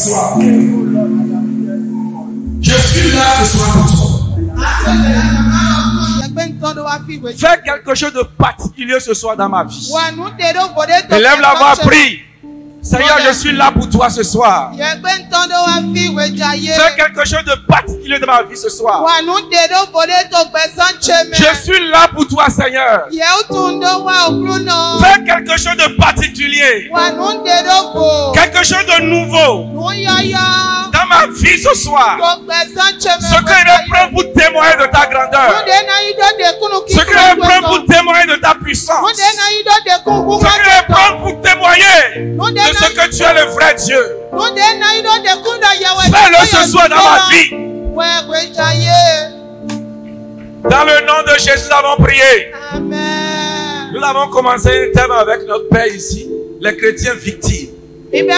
soir. Je suis là ce soir pour toi. Fais quelque chose de particulier ce soir dans ma vie. Élève la voix, prie. Seigneur, je suis là pour toi ce soir. Fais quelque chose de particulier dans ma vie ce soir. Je suis là pour toi, Seigneur. Fais quelque chose de particulier. Quelque chose de nouveau dans ma vie ce soir. Ce que je prends pour témoigner de ta grandeur. Ce que je prends pour témoigner de ta puissance. Ce que je prends pour témoigner de ce que tu es le vrai Dieu. Fais-le ce soir dans ma vie. Dans le nom de Jésus, nous avons prié. Amen. Nous avons commencé un thème avec notre Père ici, les chrétiens victimes. Tu vas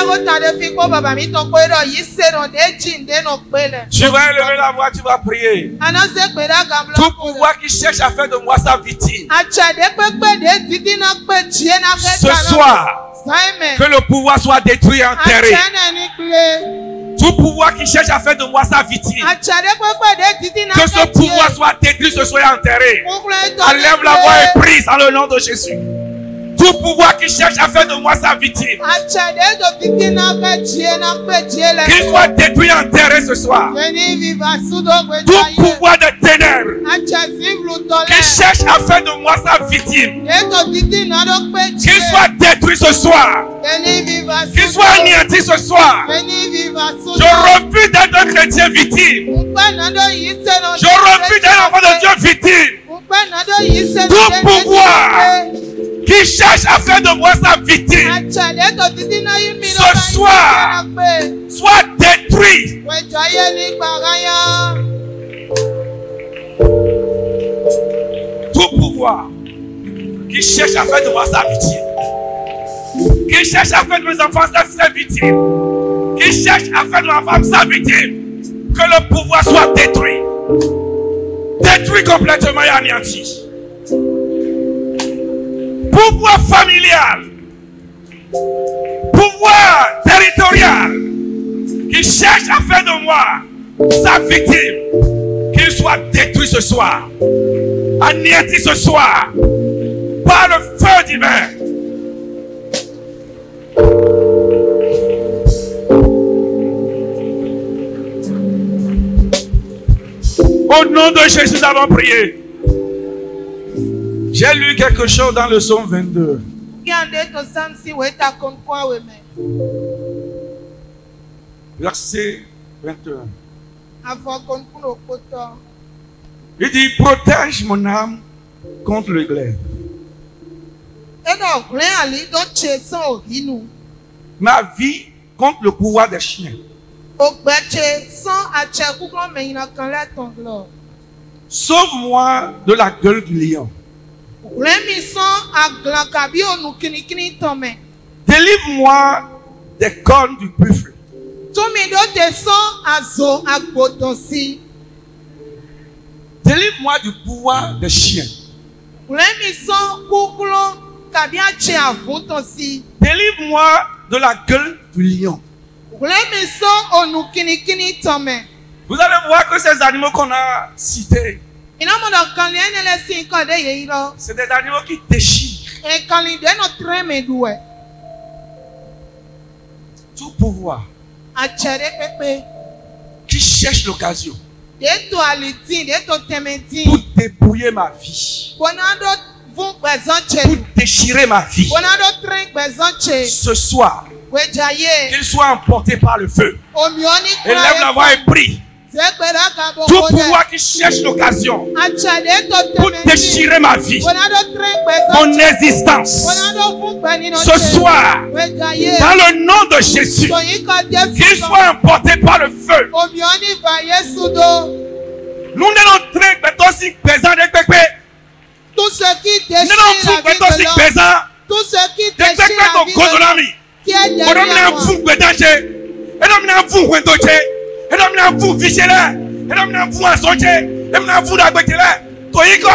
élever la voix, tu vas prier. Tout pouvoir qui cherche à faire de moi sa victime. Ce soir, que le pouvoir soit détruit et enterré. Tout pouvoir qui cherche à faire de moi sa victime. Que ce pouvoir soit détruit, ce soit enterré. Enlève la voix et prie dans le nom de Jésus. Tout pouvoir qui cherche à faire de moi sa victime. Qu'il soit détruit et enterré ce soir. Tout pouvoir de ténèbres qui cherche à faire de moi sa victime. Qu'il soit détruit ce soir. Qu'il soit anéanti ce soir. Je refuse d'être un chrétien victime. Je refuse d'être un enfant de Dieu victime. Tout pouvoir qui cherche à faire de moi sa victime, ce soir, soit détruit. Tout pouvoir qui cherche à faire de moi sa victime, qui cherche à faire de mes enfants sa victime, qui cherche à faire de ma femme sa victime, que le pouvoir soit détruit. Détruit complètement et anéanti. Pouvoir familial, pouvoir territorial, qui cherche à faire de moi sa victime, qu'il soit détruit ce soir, anéanti ce soir, par le feu divin. Au nom de Jésus, nous avons prié. J'ai lu quelque chose dans le psaume 22. Verset 21. Il dit, protège mon âme contre le glaive. Ma vie contre le pouvoir des chiens. Sauve-moi de la gueule du lion. Délivre-moi des cornes du buffle. Délivre-moi du pouvoir des chiens. Délivre-moi de la gueule du lion. Vous allez voir que ces animaux qu'on a cités, c'est des animaux qui déchirent. Tout pouvoir qui cherche l'occasion pour débrouiller ma vie, pour déchirer ma vie, ce soir, qu'il soit emporté par le feu. Élève la voix et prie. Tout pouvoir qui cherche l'occasion pour déchirer ma vie, mon existence, ce soir, dans le nom de Jésus, qu'il soit emporté par le feu. Nous n'allons train de aussi présent de Pépé. Tout ce qui déchire la vie de l'homme, tout ce qui déchire la vie de l'homme, qui est derrière moi. Et donc, vous vigilez. Et donc, vous associez. Et donc, vous d'abattelez. Toi, il y a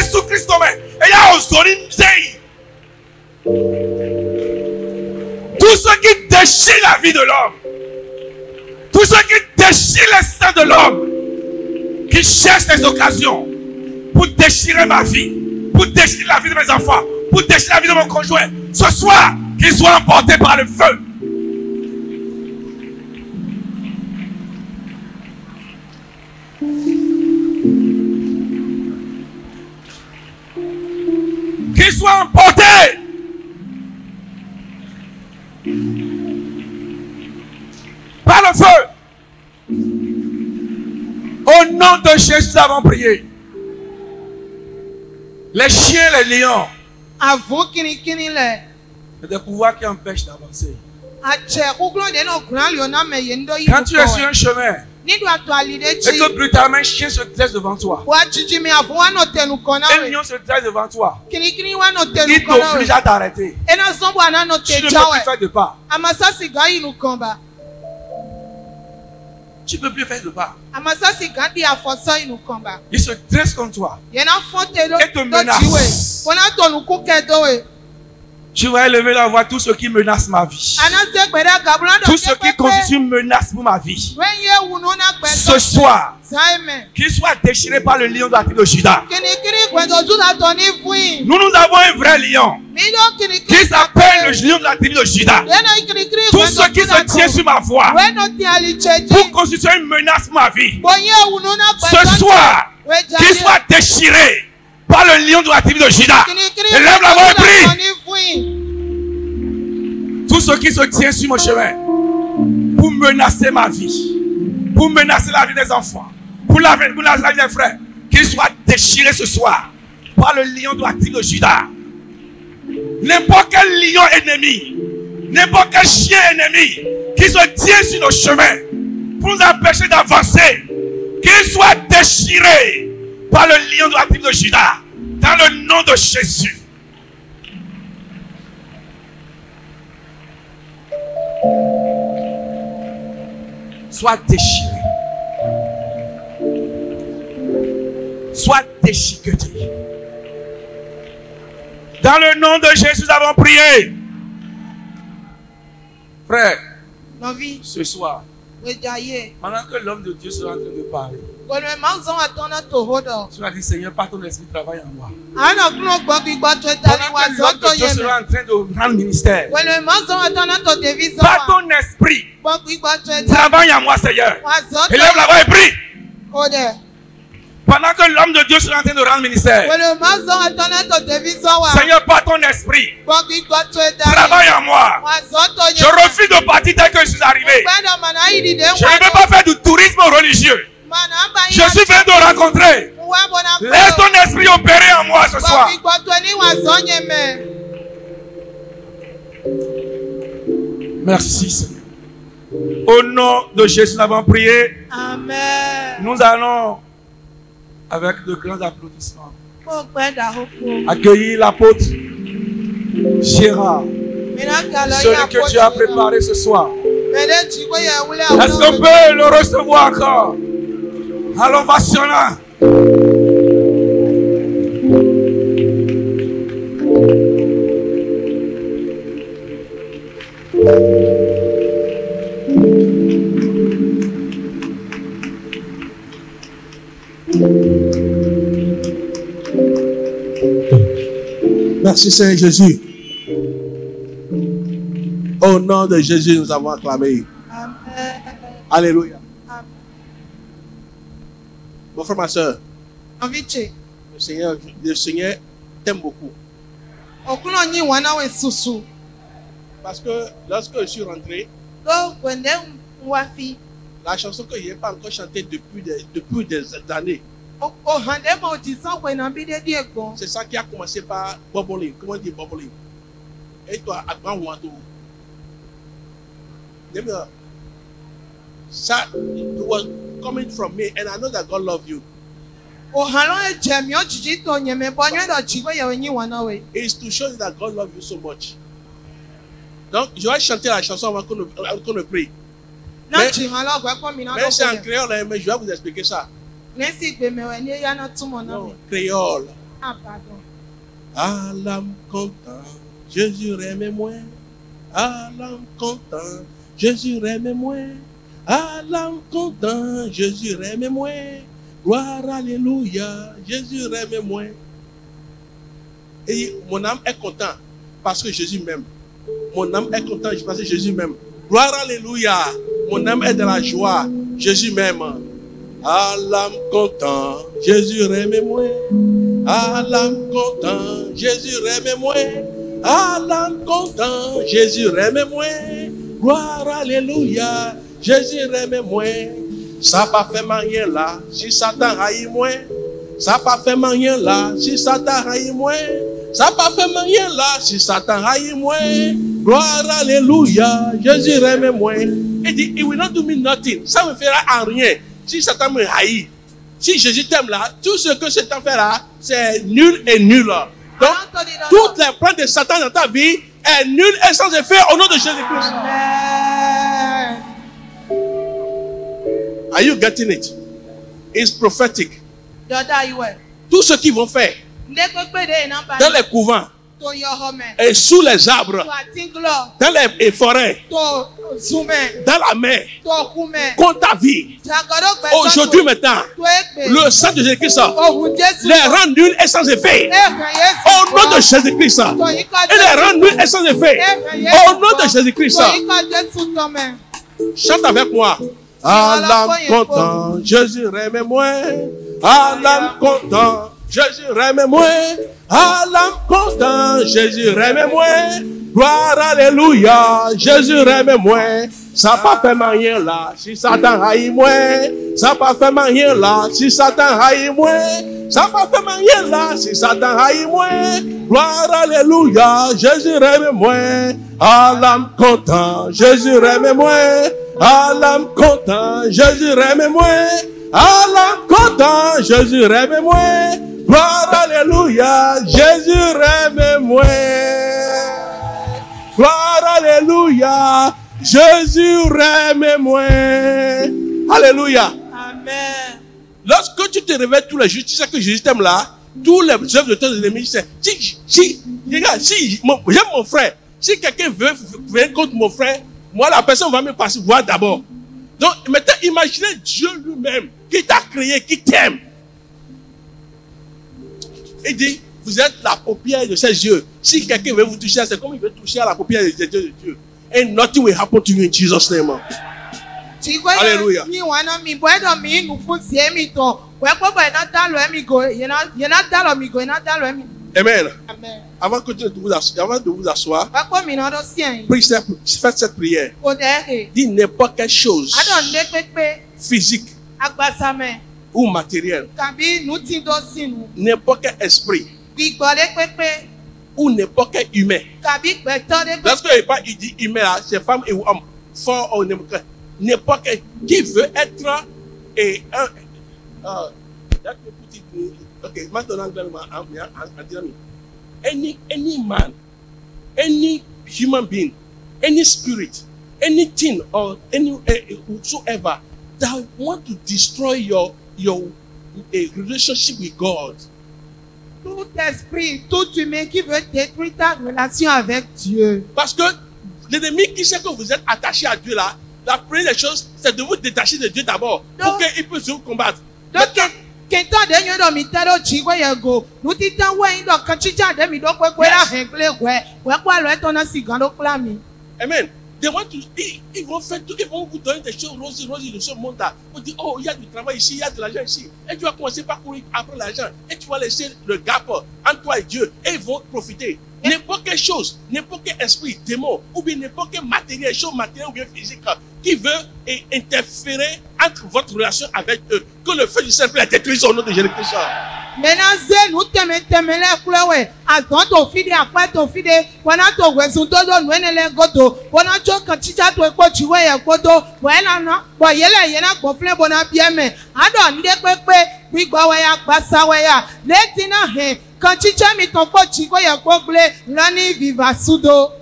Jésus Christ. Et il y a aujourd'hui tout ce qui déchire la vie de l'homme. Tous ceux qui déchirent les seins de l'homme, qui cherchent des occasions pour déchirer ma vie, pour déchirer la vie de mes enfants, pour déchirer la vie de mon conjoint, ce soir, qu'ils soient emportés par le feu. Qu'ils soient emportés. Par le feu. Au nom de Jésus, nous avons prié. Les chiens, les lions. C'est des pouvoirs qui empêchent d'avancer. Quand tu es sur un chemin et que brutalement un chien se dresse devant toi, un lion se dresse devant toi, il t'oblige à t'arrêter. Tu ne peux plus faire de pas. Tu ne peux plus faire de pas. Il se dresse contre toi et te menace. Tu vas élever la voix, tout ce qui menace ma vie. Tout ce qui constitue une menace pour ma vie. Ce soir, qu'il soit déchiré par le lion de la tribu de Juda. Nous avons un vrai lion qui s'appelle le lion de la tribu de Juda. Tout ce qui se tient sur ma voix pour constituer une menace pour ma vie. Ce soir, qu'il soit déchiré par le lion de la tribu de Juda. Élève la voix et prie. Tout ce qui se tient sur mon chemin pour menacer ma vie, pour menacer la vie des enfants, pour la vie des frères, qu'il soit déchiré ce soir par le lion de la tribu de Juda. N'importe quel lion ennemi, n'importe quel chien ennemi qui se tient sur nos chemins pour nous empêcher d'avancer, qu'il soit déchiré par le lion de la tribu de Juda, dans le nom de Jésus. Soit déchiré. Soit déchiqueté. Dans le nom de Jésus, nous avons prié. Frère, ce soir, pendant que l'homme de Dieu sera en train de parler, tu vas dire, Seigneur, par ton esprit, travaille en moi. Pendant que l'homme de Dieu sera en train de rendre ministère, par ton esprit, travaille en moi, Seigneur. Élève la voix et prie. Pendant que l'homme de Dieu sera en train de rendre ministère, Seigneur, par ton esprit, travaille en moi. Je refuse de partir tel que je suis arrivé. Je ne veux pas faire du tourisme religieux. Je suis venu te rencontrer. Laisse ton esprit opérer en moi ce soir. Merci, Seigneur. Au nom de Jésus, nous avons prié. Amen. Nous allons, avec de grands applaudissements, accueillir l'apôtre Gérard, celui que Dieu a préparé ce soir. Est-ce qu'on peut le recevoir encore? Allons, vationnant. Merci Seigneur Jésus. Au nom de Jésus, nous avons acclamé. Amen. Alléluia. Amen. Mon frère, ma soeur, Le le Seigneur t'aime beaucoup. Parce que lorsque je suis rentré, la chanson que je n'ai pas encore chantée depuis des années, c'est ça qui a commencé par bubbling. Comment on dit bubbling? Et toi, à grand wanto. Ça, it was coming from me, and I know that God loves you. It's to show you that God loves you so much. Donc, je vais chanter la chanson avant qu'on ne prie. Mais c'est en créole, mais je vais vous expliquer ça. Non, créole. Ah, pardon. À l'âme content, Jésus aime moi. À l'âme content, Jésus aime moi. À l'âme content, Jésus aime-moi. Gloire, alléluia, Jésus aime-moi. Et mon âme est content parce que Jésus m'aime. Mon âme est content parce que Jésus m'aime. Gloire, alléluia, mon âme est dans la joie, Jésus m'aime. À l'âme content, Jésus aime-moi. À l'âme content, Jésus aime-moi. À l'âme content, Jésus aime-moi. Gloire, alléluia, Jésus aime-moi. Ça pas fait rien là, si Satan haït moi. Ça pas fait rien là, si Satan haït moi. Ça pas fait rien là, si Satan haït moi. Gloire, alléluia, Jésus aime-moi. Il dit, it will not do me nothing. Ça me fera en rien. Si Satan me haït, si Jésus t'aime là, tout ce que Satan fait là, c'est nul et nul. Donc, toutes les plans de Satan dans ta vie est nul et sans effet au nom de Jésus-Christ. Are you getting it? It's prophetic. Tout ce qu'ils vont faire dans les couvents et sous les arbres, dans les forêts, dans la mer, contre ta vie. Aujourd'hui maintenant, le sang de Jésus-Christ les rend nuls et sans effet. Au nom de Jésus-Christ, il les rend nuls et sans effet. Au nom de Jésus-Christ. Chante avec moi. À l'âme content, Jésus aime-moi. À l'âme content, Jésus aime-moi. À l'âme content, Jésus aime-moi. Gloire, alléluia, Jésus aime-moi. Ça pas fait rien là, si Satan haït moi. Ça pas fait rien là, si Satan haït moi. Ça pas fait rien là, si Satan haït moi. Gloire, alléluia, Jésus aime-moi. À l'âme content, Jésus aime-moi. À l'âme content, Jésus aime-moi. À l'âme content, Jésus aime-moi. Gloire, alléluia, Jésus aime-moi. Gloire, alléluia, Jésus aime-moi. Alléluia. Amen. Lorsque tu te réveilles tous les jours, tu sais que Jésus t'aime là. Tous les œuvres de ton ennemi, c'est regarde, si j'aime mon frère, si quelqu'un veut venir contre mon frère, moi la personne va me passer voir d'abord. Donc maintenant, imaginez Dieu lui-même qui t'a créé, qui t'aime. Il dit, vous êtes la paupière de ses yeux. Si quelqu'un veut vous toucher, c'est comme il veut toucher à la paupière des yeux de Dieu. And nothing will happen to you in Jesus' name. Hallelujah. Amen. Amen. Avant de vous asseoir, faites cette prière. Dis n'importe quelle chose physique ou matériel, n'importe quel esprit ou n'importe quel humain. Lorsque il dit humain, c'est femme et homme, fort ou n'importe quel qui veut être okay, maintenant any man, any human being, any spirit, anything or any whosoever that want to destroy your relationship with God. Tout esprit, tout humain qui veut détruire ta relation avec Dieu. Parce que l'ennemi qui sait que vous êtes attaché à Dieu là, la première des choses, c'est de vous détacher de Dieu d'abord pour qu'il puisse vous combattre. Donc, kento de nyo do mitero chigwe yego nutita we ndo kanchicha de mi do kwekwe la hegle we kwa lo eto na sigando klami. Amen. They want to, ils vont faire tout, ils vont vous donner des choses roses de ce monde-là. On dit, oh, il y a du travail ici, il y a de l'argent ici. Et tu vas commencer par courir après l'argent. Et tu vas laisser le gap entre toi et Dieu. Et ils vont profiter. N'importe quelle chose, n'importe quel esprit, démon, ou bien n'importe quel matériel, chose matérielle ou bien physique, qui veut interférer entre votre relation avec eux, que le feu du Saint-Esprit la détruise au nom de Jésus-Christ. Maintenant, nous temele kulewe, azonto fide akwato fide, wana to wesunto do nwenele goto, wana cho kanchicha to ekpo chiwe ya goto, wana na, bo yena gbofle bona bieme, ado nde pepe, gbigba we ya gbasa we ya, leti na he, kanchicha mi ton po chiwe ya gbogle, lani viva sudo.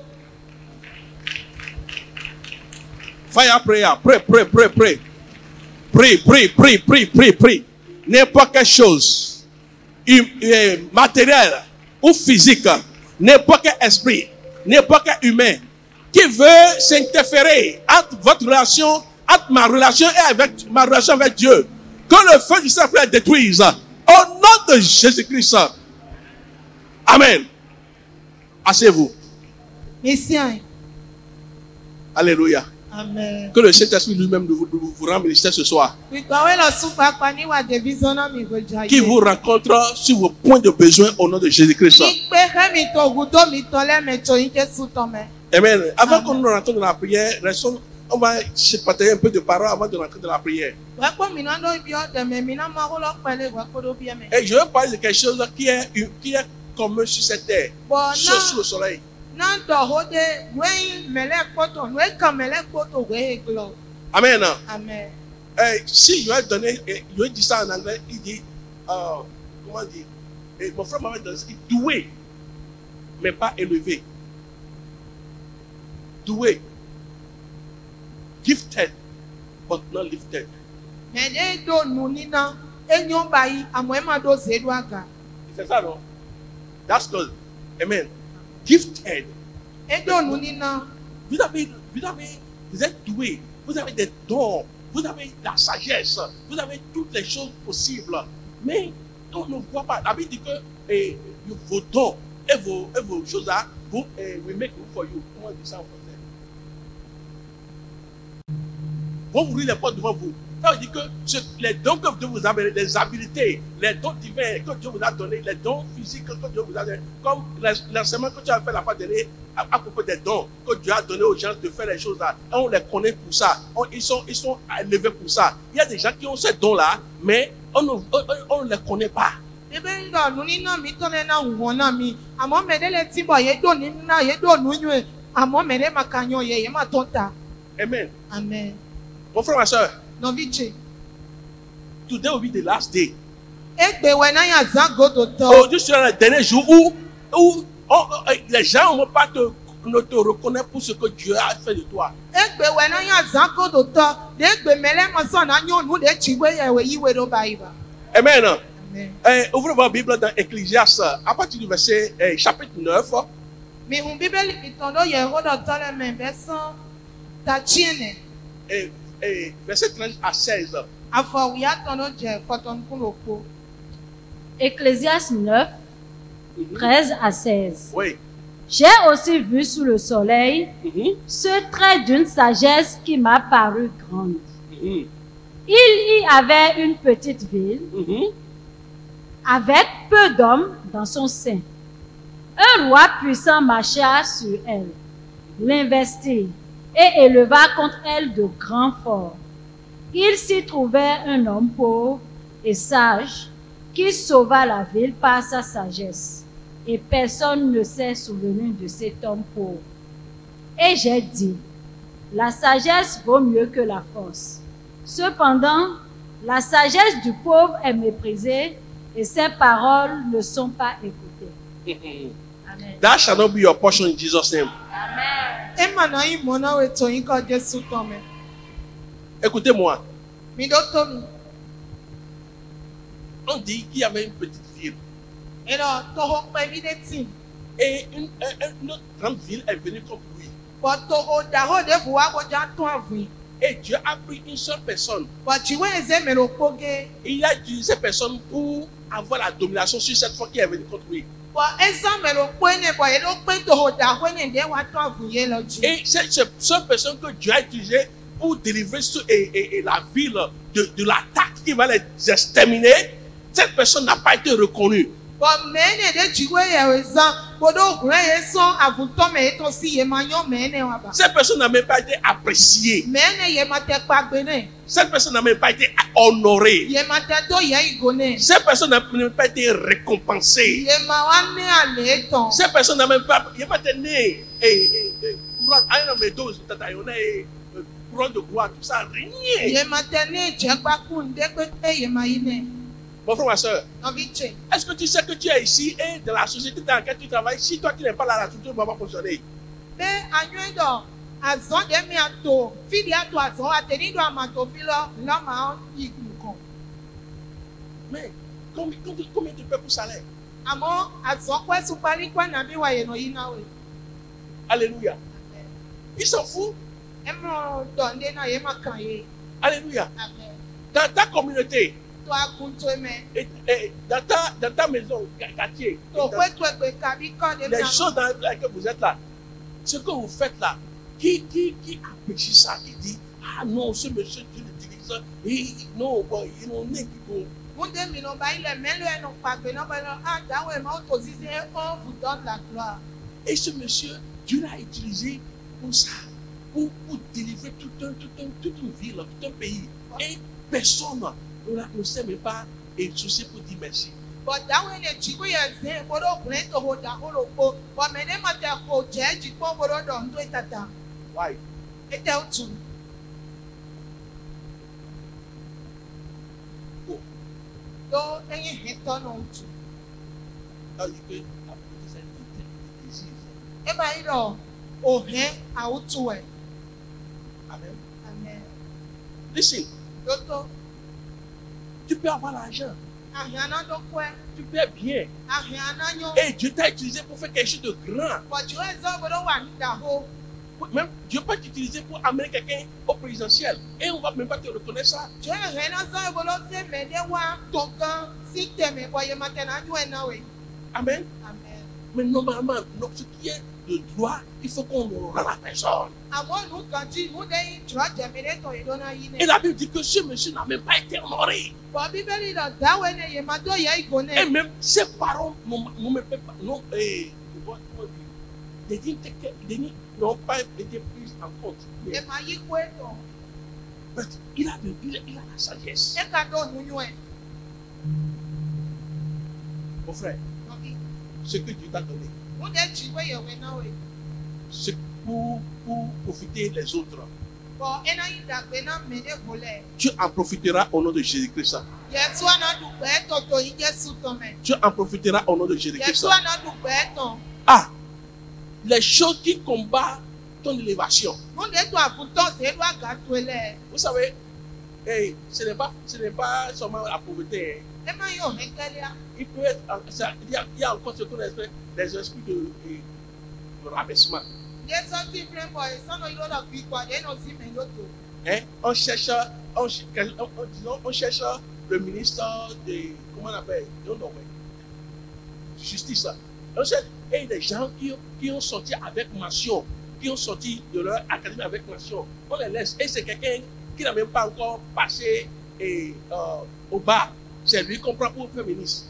Fire prayer, pray. Pray. N'importe quelle chose. Matériel ou physique, n'importe quel esprit, n'importe quel humain qui veut s'interférer entre votre relation entre ma relation avec Dieu. Que le feu du Saint-Esprit détruise. Au nom de Jésus-Christ. Amen. Asseyez-vous. Messieurs. Alléluia. Amen. Que le Saint-Esprit lui-même vous rende ministère ce soir. Qui vous rencontre sur vos points de besoin au nom de Jésus-Christ. Amen. Avant qu'on nous rentre dans la prière, on va se partager un peu de paroles avant de rentrer dans la prière. Et je vais parler de quelque chose qui est commun sur cette terre, sur le soleil. Amen. Amen. Si je vais dire ça en anglais, il dit, comment dire, mon frère m'avait dit, doué, mais pas élevé. Doué. Gifted, but not lifted. C'est ça, non? That's good. Amen. Gifted. Vous êtes doué. Vous avez des dons. Vous avez la sagesse. Vous avez toutes les choses possibles. Mais on ne voit pas. La Bible dit que vos dons et vos choses là, we make room for you. Comment on dit ça en français? Vont ouvrir les portes devant vous. Ça veut dire que les dons que Dieu vous a donné, les habilités, les dons divins que Dieu vous a donnés, les dons physiques que Dieu vous a donnés, comme l'enseignement que tu as fait la fois dernière à propos des dons que Dieu a donné aux gens de faire les choses là, et on les connaît pour ça, ils sont élevés pour ça. Il y a des gens qui ont ces dons-là, mais on ne les connaît pas. Amen. Amen. Mon frère, ma soeur, today will be the last day. Aujourd'hui sera le dernier jour où les gens ne vont pas te reconnaître pour ce que Dieu a fait de toi. Amen. Ouvrez votre Bible dans Ecclésiaste, à partir du verset chapitre 9. Verset 13 à 16. Ecclésiaste 9, 13 à 16. Oui. J'ai aussi vu sous le soleil ce trait d'une sagesse qui m'a paru grande. Il y avait une petite ville avec peu d'hommes dans son sein. Un roi puissant marcha sur elle, l'investit et éleva contre elle de grands forts. Il s'y trouvait un homme pauvre et sage qui sauva la ville par sa sagesse. Et personne ne s'est souvenu de cet homme pauvre. Et j'ai dit, la sagesse vaut mieux que la force. Cependant, la sagesse du pauvre est méprisée et ses paroles ne sont pas écoutées. Amen. That shall not be your portion in Jesus' name. Amen. Écoutez-moi. On dit qu'il y avait une petite ville. Et une autre grande ville est venue contre lui. Et Dieu a pris une seule personne. Et il a utilisé cette personne pour avoir la domination sur cette fois qui est venue contre lui. Et c'est cette seule personne que Dieu a utilisée pour délivrer la ville de l'attaque qui va les exterminer. Cette personne n'a pas été reconnue. Cette personne n'a même pas été appréciée. Cette personne n'a même pas été honorée. Cette personne n'a même pas été récompensée. Cette personne n'a même pas été couronne de gloire, tout ça, rien. Mon frère, ma soeur, est-ce que tu sais que tu es ici et dans la société dans laquelle tu travailles, si toi tu n'es pas là, la structure ne va pas fonctionner. Mais combien tu paies pour salaire? Alléluia. Il s'en fout. Alléluia. Amen. Dans ta communauté, Toi, et dans ta maison, quartier, les choses dans lesquelles vous êtes là, ce que vous faites là, qui apprécie ça, qui dit, ah non, ce monsieur, Dieu l'utilise, et non, bon, il n'en est plus. on vous donne la gloire. Et ce monsieur, Dieu l'a utilisé pour ça, pour délivrer toute une ville, tout un pays. Et personne ne sait même pas et soucier pour dire merci. Why? Now you can Amen. Amen. Listen, tu peux avoir l'argent, tu peux être bien. Et Dieu t'a utilisé pour faire quelque chose de grand. Même Dieu peut t'utiliser pour amener quelqu'un au présidentiel. Et on ne va même pas te reconnaître ça. Amen. Mais normalement, ce qui est de droit, il faut qu'on rend la personne. Et la Bible dit que ce monsieur n'a même pas été honoré. Et même ses parents n'ont pas été pris en compte. Mais il a la sagesse. Mon frère, ce que Dieu t'a donné, c'est pour profiter les autres. Tu en profiteras au nom de Jésus-Christ. Tu en profiteras au nom de Jésus-Christ. Ah, les choses qui combattent ton élévation. Vous savez, ce n'est pas seulement la pauvreté. Il peut être, il y a encore ce qu'on appelle des esprits de rabaissement. On cherche le ministre de, comment on appelle, justice. On cherche des gens qui ont sorti avec mention, qui ont sorti de leur académie avec mention. On les laisse. Et c'est quelqu'un qui n'a même pas encore passé au bar. C'est lui qu'on prend pour féministe.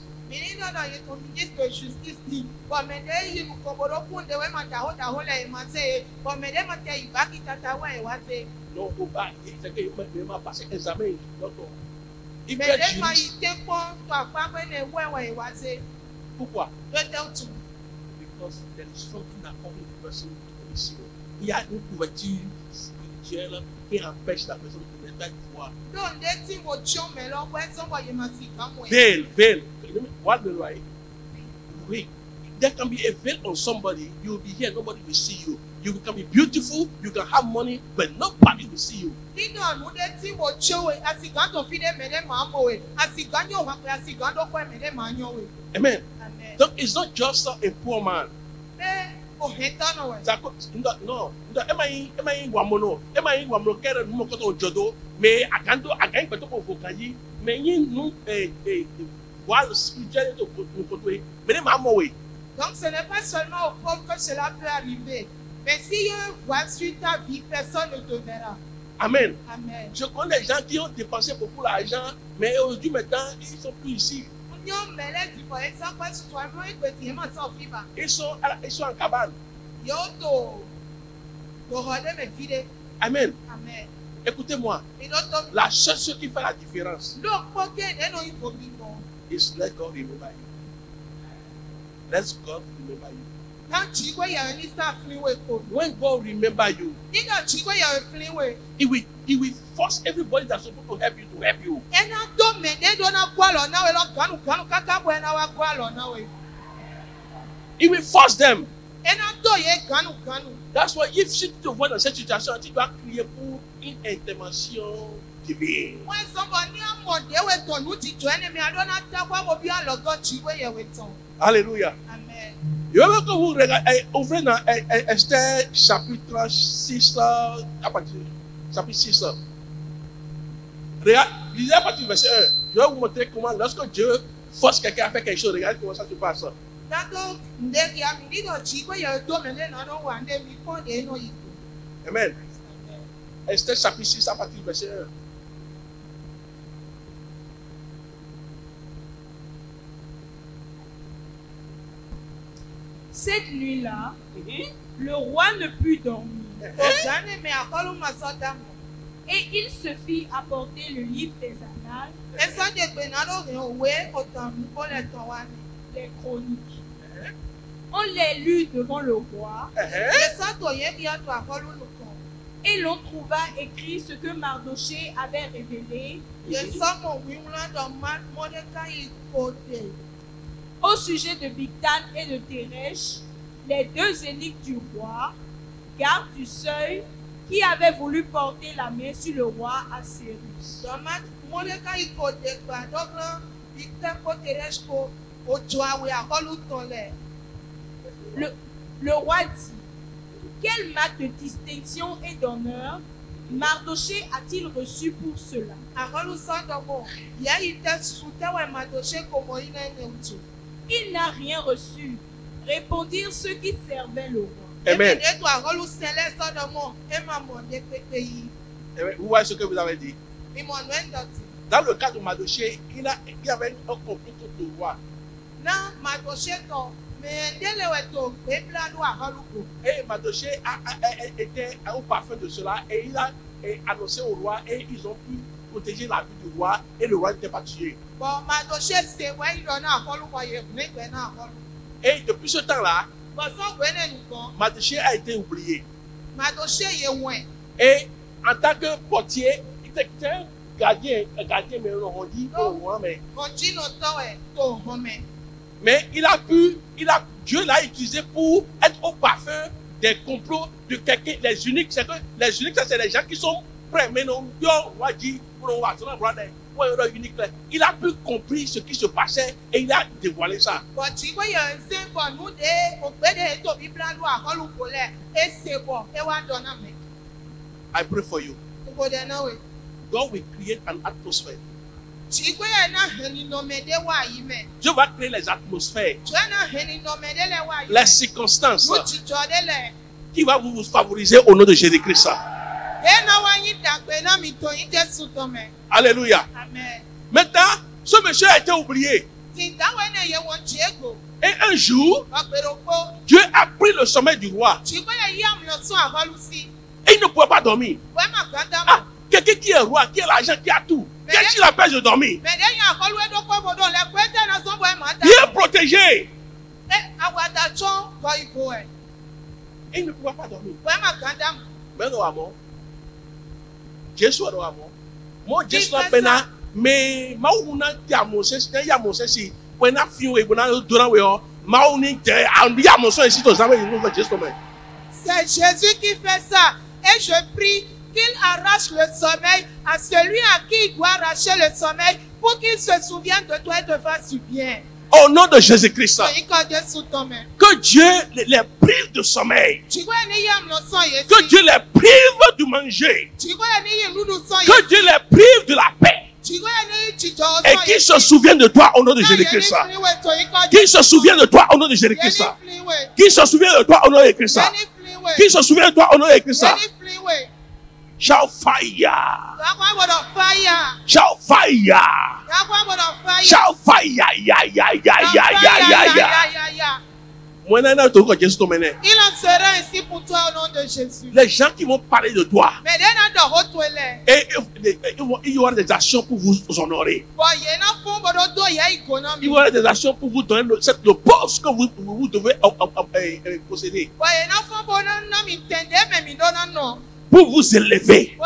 Non, au bar, c'est qu'il m'a passé un examen. Il peut être juriste. Pourquoi? Because there is something that only the person can see. Il y a une couverture spirituelle qui empêche la personne de ne pas voir. Veil. What the right? Wait. There can be a veil on somebody. You will be here, nobody will see you. You can be beautiful, you can have money, but nobody will see you. Amen. So it's not just a poor man. No. Donc ce n'est pas seulement aux pauvres que cela peut arriver. Mais s'il y a un voile sur ta vie, personne ne te verra. Amen. Amen. Je connais des gens qui ont dépensé beaucoup d'argent, mais aujourd'hui maintenant, ils ne sont plus ici. Ils sont en cabane. Amen. Amen. Écoutez-moi. La seule chose qui fait la différence, is let God remember you. Let God remember you. When God remember you, He will force everybody that's supposed to help you. He will force them. That's why if tu te vois dans cette situation, tu dois crier pour une intervention divine. Alléluia. Amen. Je veux que vous regardez, ouvrez dans Esther chapitre 6, à partir chapitre 6. Regarde, lisez à partir du verset 1. Je vais vous montrer comment, lorsque Dieu force quelqu'un à faire quelque chose, regardez comment ça se passe. Amen. Esther chapitre 6, à partir du verset 1. Cette nuit-là, le roi ne put dormir. Et il se fit apporter le livre des annales, les chroniques. On les lut devant le roi, et l'on trouva écrit ce que Mardoché avait révélé au sujet de Bigtan et de Teresh, les deux eunuques du roi, gardes du seuil, qui avaient voulu porter la main sur le roi Assyrus. Le roi dit, quelle marque de distinction et d'honneur Mardoché a-t-il reçu pour cela? Il n'a rien reçu, répondirent ceux qui servaient le roi. Amen. Vous voyez ce que vous avez dit? Dans le cas de Mardoché, il y avait un complot contre le roi. Et Mardoché était au parfum de cela et il a annoncé au roi et ils ont pu protéger la vie du roi et le roi n'était pas tué. Et depuis ce temps-là, Mardoché a été oublié. Et en tant que portier, il était un gardien, mais on dit mais Dieu l'a utilisé pour être au parfum des complots de quelqu'un, les uniques. C'est que les uniques, c'est les gens qui sont prêts. Mais non, il a pu comprendre ce qui se passait et il a dévoilé ça. I pray for you. God will create an atmosphere. Dieu va créer les atmosphères, les circonstances qui vont vous favoriser au nom de Jésus-Christ. Alléluia. Maintenant, ce monsieur a été oublié. Et un jour, Dieu a pris le sommeil du roi. Et il ne pouvait pas dormir. Ah, quelqu'un qui est roi, qui a l'argent, qui a tout. Qu'est-ce qu'il empêche de dormir? Il est protégé. Et il ne pouvait pas dormir. Mais non, amour. Jésus est amour. Moi, Jésus n'a pas mais Maouna qui a montré, il y a montré si, when I feel it, when I do it, Maouni, il y a montré ici, c'est Jésus qui fait ça. Et je prie qu'il arrache le sommeil à celui à qui il doit arracher le sommeil pour qu'il se souvienne de toi et te fasse du bien. Au nom de Jésus-Christ, que Dieu les prive de sommeil, que Dieu les prive de manger, que Dieu les prive de la paix. Et qu'il se souvienne de toi au nom de Jésus-Christ. Qu'il se souvienne de toi au nom de Jésus-Christ. Qu'il se souvienne de toi au nom de Jésus-Christ. Qu'il se souvienne de toi au nom de Jésus-Christ. Shout fire. Shout fire. Shout fire. Il en sera ainsi pour toi au nom de Jésus. Les gens qui vont parler de toi. Et il y aura des actions pour vous honorer. Il y aura des actions pour vous donner le poste que vous devez posséder. Pour vous élever.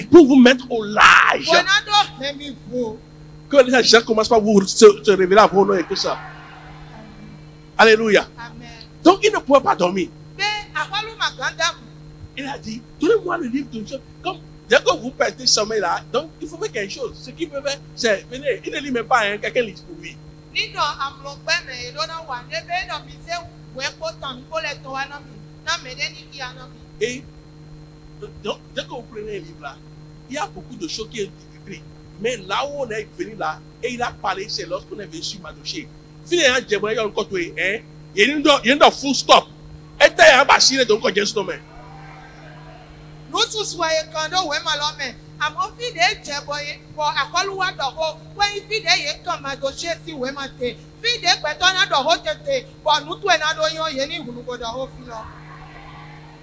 Pour vous mettre au large. Que les gens commencent par vous se révéler à vos noms et tout ça. Alléluia. Amen. Donc il ne pouvait pas dormir. Il a dit, donnez-moi le livre de Dieu. Comme dès que vous perdez ce sommeil là, donc il faut faire quelque chose. Ce qu'il peut faire, c'est venez. Il ne lit même pas, hein, quelqu'un lit pour lui. Nino amlokbe me elona wa nebe no mi se we potan ko le to wa na mi na me de ni ki ana mi. Et donc, dès que vous prenez un livre là, il y a beaucoup de choses qui sont écrites. Mais là où on est venu là, et il a parlé, c'est lorsqu'on est venu sur Madoché. Si il y a un djembe, il y a un côté, hein, il y a un full stop. Et il y a un bachine, donc on a un main. Nous tous soyez quand on est malade. Amo fi de jeboye for akoluwa doho when fi de ye kan ma do se si we ma te fi de peto na doho tete for nu tu e na do yan ye ni hunu go doho fi lo.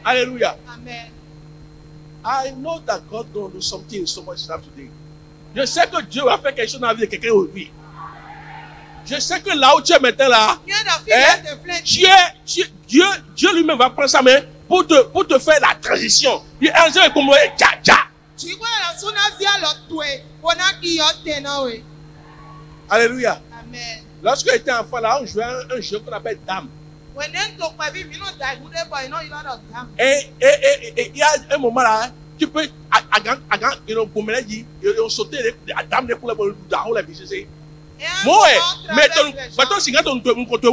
Hallelujah. Amen. I know that God going to do something in so much life today. Je sais que Dieu va faire quelque chose dans la vie de quelqu'un aujourd'hui. Je sais que là où tu es maintenant là, Dieu lui-même va prendre sa main pour te faire la transition. Il est comme tcha tcha. Alléluia. Amen. Lorsque j'étais enfant là, on jouait un jeu qu'on appelle dame. Et il y a un moment là, tu peux sauter la dame pour la visiter. Moi, mais ton cigare, ton compte,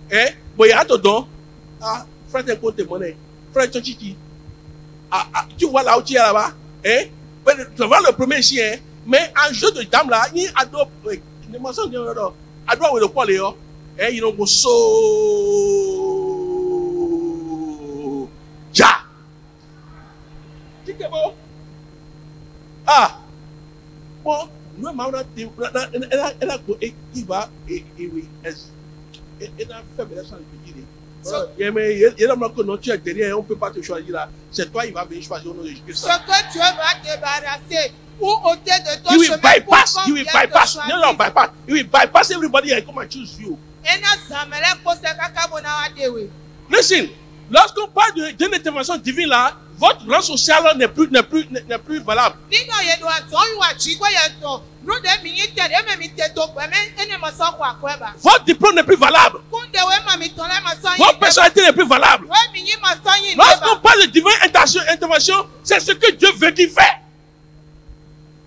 il y a ton don. Ah, frère, t'es compte monnaie. Frère, tu vois là où tu es là-bas. Tu vois le premier chien, mais un jeu de dame là, il adore. Ne m'en souviens pas. Adore le poil là. Et il ont so. Ja. Tu es bon? Ah. Bon, nous avons il va et oui. Elle a fait belle chose de dire. Il y a un moment que non, tu es derrière, on ne peut pas te choisir là. C'est toi, il va venir choisir au nom de Jésus. Ce que Dieu va débarrasser ou ôter de ton chemin. You will bypass. No, bypass. You will bypass everybody and come and choose you. Listen, lorsqu'on parle d'une intervention divine là, votre rang social n'est plus valable. Votre diplôme n'est plus valable. Votre personnalité n'est plus valable. Lorsqu'on parle de divine intervention, c'est ce que Dieu veut qu'il fait.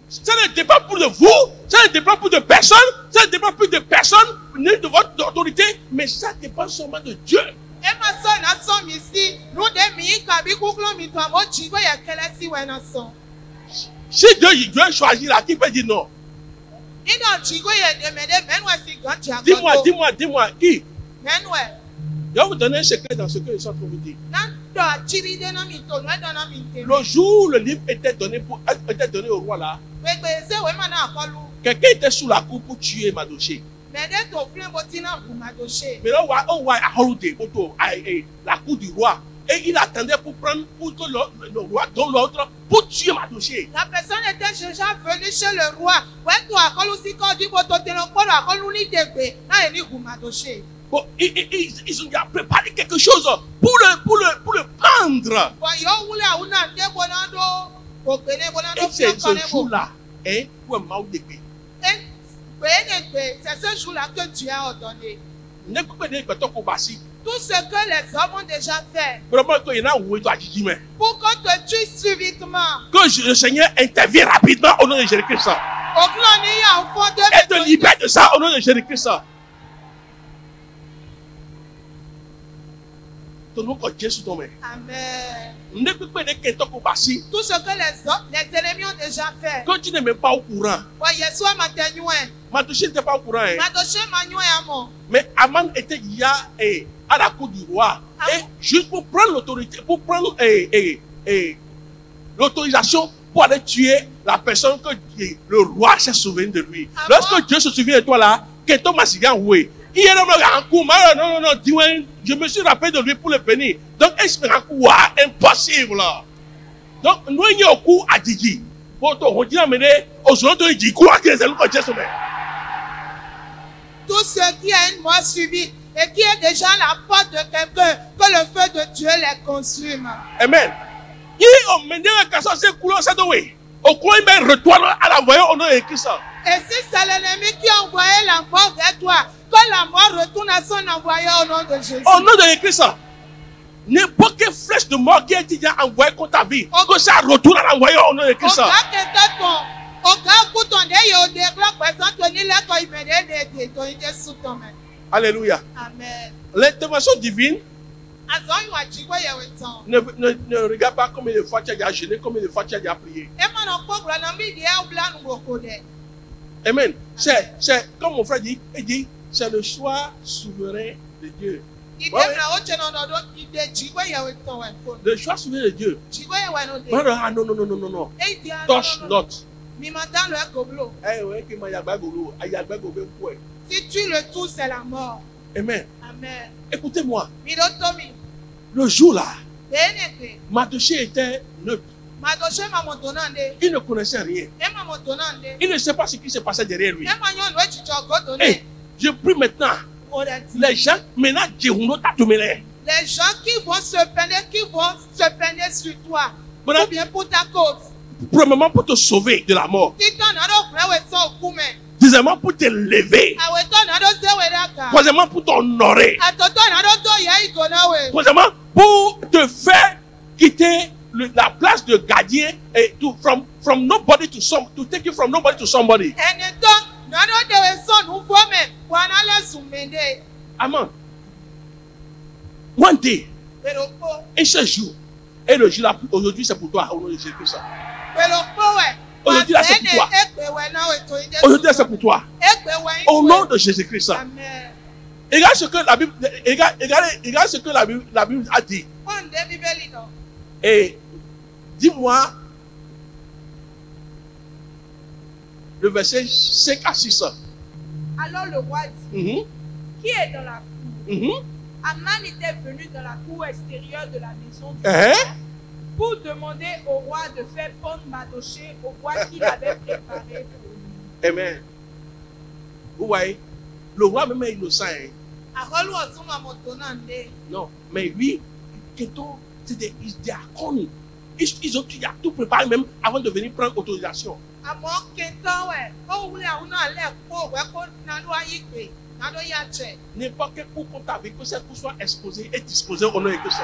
Ça ne dépend pas de vous, ça ne dépend pas de personne, ça ne dépend plus de personne, ni de votre autorité, mais ça dépend seulement de Dieu. Si Dieu choisit là, qui peut dire non? Dis-moi, qui? Je vais vous donner un secret dans ce que je suis en train de vous dire. Le jour où le livre était donné au roi là, quelqu'un était sous la cour pour tuer Madoché. Mais là, on voit la cour du roi. Et il attendait pour que le roi donne l'autre pour tuer Madoché. La personne était déjà venue chez le roi. Bon, ils ont déjà préparé quelque chose pour le prendre. Et c'est ce jour-là, pour un mal d'épée. C'est ce jour-là que tu as ordonné. Tout ce que les hommes ont déjà fait. Pour qu'on te tue subitement. Que le Seigneur intervienne rapidement au nom de Jésus-Christ. Et te libère de ça au nom de Jésus-Christ. Amen. Tout ce que les ennemis ont déjà fait. Quand tu n'es même pas au courant. Madoché n'était pas au courant. Mais Aman était à la cour du roi. Et juste pour prendre l'autorité, pour prendre l'autorisation pour aller tuer la personne que le roi s'est souvenu de lui. Lorsque Dieu se souvient de toi là, que ton massigan oui. Il y a un coup, non, je me suis rappelé de lui pour le bénir. Donc, est-ce que c'est impossible? Donc, nous avons un coup à Didi. Pour te redire, aux autres, il dit quoi que c'est le côté sommet. Tout ce qui a une mort subie et qui est déjà à la porte de quelqu'un, que le feu de Dieu les consume. Amen. Il a mené la cassation, c'est couleur, c'est doué. Au coin, il retourne à l'envoyer au nom de Christ. Et si c'est l'ennemi qui a envoyé la mort vers toi, que la mort retourne à son envoyé au nom de Jésus. Au nom de Christ. N'importe quelle flèche de mort qui a été envoyée contre ta vie, que ça retourne à l'envoyé au nom de Christ. Alléluia. Amen. L'intervention divine Azɔ yi wa tsi gbɔ yɛ wɔ tɔn. ne regarde pas combien de fois tu as déjà jeûné, combien de fois tu as déjà prié. Ema na kpɔ gblɔ na mi di awubla nugboko dɛ. Amen. C'est comme mon frère dit, il dit, c'est le choix souverain de Dieu. Ide na o tse na ɔdɔ do ide tsi gbɔ yɛ wɔ tɔn wɛ fo. Le choix souverain de Dieu. Tsi gbɔ yɛ wɔ no de. Ah non, non, non, non, non, non. Eyi di a. Touche not. Mi ma dan lɔ egoblo. Eh ouais, que ma yagba golo, ayagba gobe poué. Si tu le tout c'est la mort. Amen. Amen. Écoutez-moi. Mi do to mi. Le jour là, Denete. Mardochée était neutre. Mardochée ma motonande. Il ne connaissait rien. E ma motonande. Il ne sait pas ce qui se passait derrière lui. E ma nyɔnu etsitsɔ godo Hey, ne. je prie maintenant. O de ti. Les gens, maintenant, Djehuno tatumele. Les gens qui vont se peiner sur toi. Voilà. Ou bien pour ta cause. Premièrement, pour te sauver de la mort. Titɔ na do kura wɛ sɔn kume. Deuxièmement, pour te lever. Awetɔ na do se wɛ daka. Troisièmement, pour t'honorer. Atɔtɔ na do do yɛ igo na wɛ. Troisièmement, pour te faire quitter la place de gardien et from nobody to take you from nobody to somebody. Ɛnitɔ na do de wɛ sɔn nufɔ mɛ wa na lɛ sun mɛ de. Amen. One day, Pero po. un seul jour, et le jour là, aujourd'hui c'est pour toi, au nom de Jésus-Christ. Pero po wɛ. Aujourd'hui là c'est pour toi. Ekpe wɛ na wɛ to yi de. Aujourd'hui là c'est pour toi. Ekpe wɛ yi. Au nom de Jésus-Christ. Amen. Regarde ce que la Bible, regarde ce que la Bible a dit. Pɔn de bíbélì dɔ. Et dis-moi le verset 5 à 6. Alors le roi dit, Mhm, qui est dans la cour? mhm. Aman était venu dans la cour extérieure de la maison du Hein? roi pour demander au roi de faire pendre Mardochée au roi qu'il avait préparé pour lui. Amen. Vous voyez, le roi même est innocent. Hein? Akɔlu ɔsun ma motonande. Non, mais lui, Keto, c'est des connus. Ils ont tout préparé même avant de venir prendre autorisation. Àmọ́ kentɔ wɛ. Ó wuli àwọn náà lẹ kó wɛ kó nadu ayi gbe. Nadu ya tsɛ. N'importe quel coup qu'on t'a vu, que cette coup soit exposé et disposé au nom de Christ.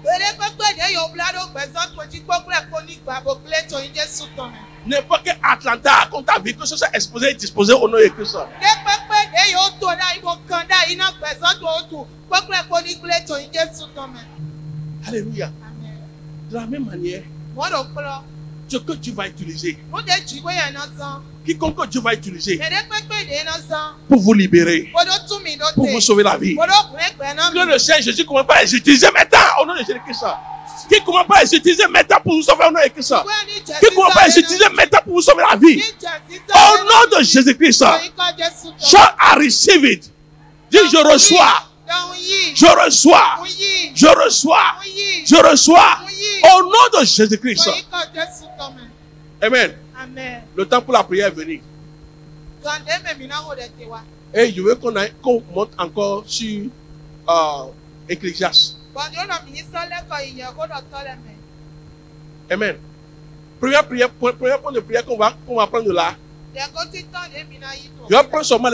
Bere kpekpe de yɔ bla do gbɛzɔ tó dzi gbogbo ɛkó ní gbàgbó kple tó yin Jésù tɔmɛ. N'importe quel Atlanta qu'on t'a vu, que ce soit exposé et disposé au nom de Christ. De kpekpe de yɔ tó da ibo kan da iná gbɛzɔ tó o tu gbogbo ɛkó ní kple tó yin Jésù tɔmɛ. Alléluia. Amen. De la même manière, Mɔdo kplɔ. ce que tu vas utiliser, Nu de tsi gbé yẹn na zan. quiconque que Dieu va utiliser Bere kpekpe de na zan. pour vous libérer, Kodo tún mi do pour vous te. sauver la vie. Kodo kun ẹgbẹ náà Que mi. le Seigneur Jésus commence par les utiliser maintenant au nom de Jésus-Christ. Qui commence par les utiliser maintenant pour vous sauver au nom de Christ. Ìwé ní Jésù Qui commence par les utiliser maintenant pour vous sauver la vie. Ní Jésù Au nom de Jésus-Christ. Oyinka Jésù tọ́. Shall I receive it? Dis je reçois. Dọ̀hún yìí. Je reçois. Dọ̀hún yìí. Je reçois. Dọ̀hún yìí. Je reçois. Dọ̀hún yìí. Au nom de Jésus-Christ. Oyinka Jésù tọ́ mẹ́. Amen. Amen. Le temps pour la prière est venu. Gàndé mèmí náà wò dé ti wa. Et je veux qu'on monte encore sur Ecclésiaste. Bọ̀dé ó lọ mí ní sọ́lẹ́kọ̀ ìyẹ̀ kó lọ tọ́ lẹ̀ mẹ́. Amen. Première point de prière qu'on va prendre là. Dẹ̀kọ́ ti tán lé mi náà yí tó. Je vais prendre seulement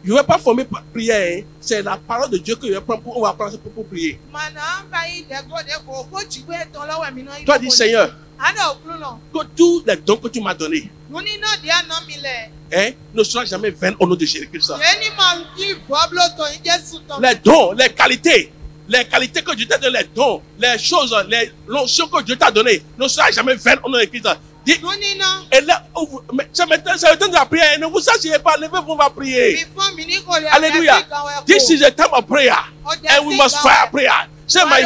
je vais pas former par prière. Hein. C'est la parole de Dieu que je vais prendre on va prendre pour prier. Mànà ń bá yí dẹ̀kọ́ dẹ̀kọ́ kó jìgbé tán lọ́wọ́ mi náà yí tó. Toi dis Seigneur, Àná òkúrú náà. que tous les dons que tu m'as donnés Nuni náà di àná mi lẹ̀. hein, ne soient jamais vains au nom de Jésus-Christ. Yéèni máa ń kí ìbọ́bló tó yin Jésù tọ́. Les dons, les qualités que Dieu t'a donné, les dons, les choses, les notions que Dieu t'a données ne soient jamais vaines au nom de Christ. Dis, Nuni náà. et là, c'est le temps de la prière. Ne vous asseyez pas, levez-vous, on va prier. Mi fún mi ní kò lè Hallelujah. This is a time of prayer. And we must fire prayer. Say, my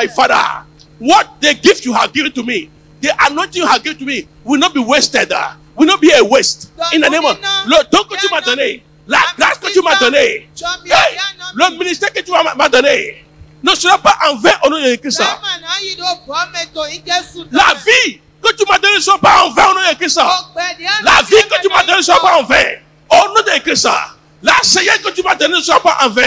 Father, what the gift you have given to me, the anointing you have given to me, will not be wasted. Will not be a waste. In the name of le don que tu m'as donné, la grâce que tu m'as donnée, hey, le ministère que tu m'as donné, ne sera pas en vain au nom de Christ. Sẹ́mà náà yí ló bọ́ mẹ́tò yin Jésù tọ́. La vie que tu m'as donnée ne sera pas en vain au nom de Christ. La vie que tu m'as donnée ne sera pas en vain. Au nom de Christ. La seigneur que tu m'as donnée ne sera pas en vain.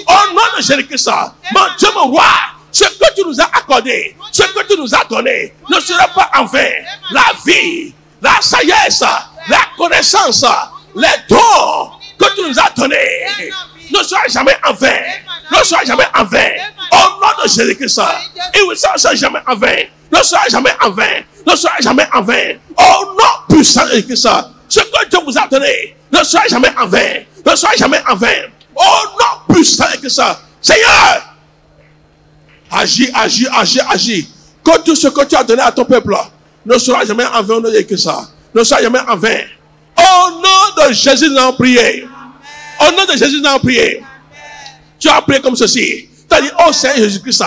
Au nom de Jésus-Christ. Mon Dieu, mon roi, ce que tu nous as accordé, ce que tu nous as donné, ne sera pas en vain. La vie, la sagesse, la connaissance, les dons que tu nous as donnés ne sera jamais en vain. Ne sera jamais en vain. Au nom de Jésus-Christ. Il ne sera jamais en vain. Ne sera jamais en vain. ne sera jamais en vain. Au nom puissant de Christ, ce que Dieu vous a donné ne sera jamais en vain. Ne sera jamais en vain. Au nom puissant de Christ, Seigneur, agis, agis, agis, agis. Que tout ce que tu as donné à ton peuple ne sera jamais en vain au nom de Christ. Ne sera jamais en vain. Au nom de Jésus, nous avons prié. Au nom de Jésus, nous avons prié. Tu as prié comme ceci. Tu as dit, oh Seigneur Jésus-Christ,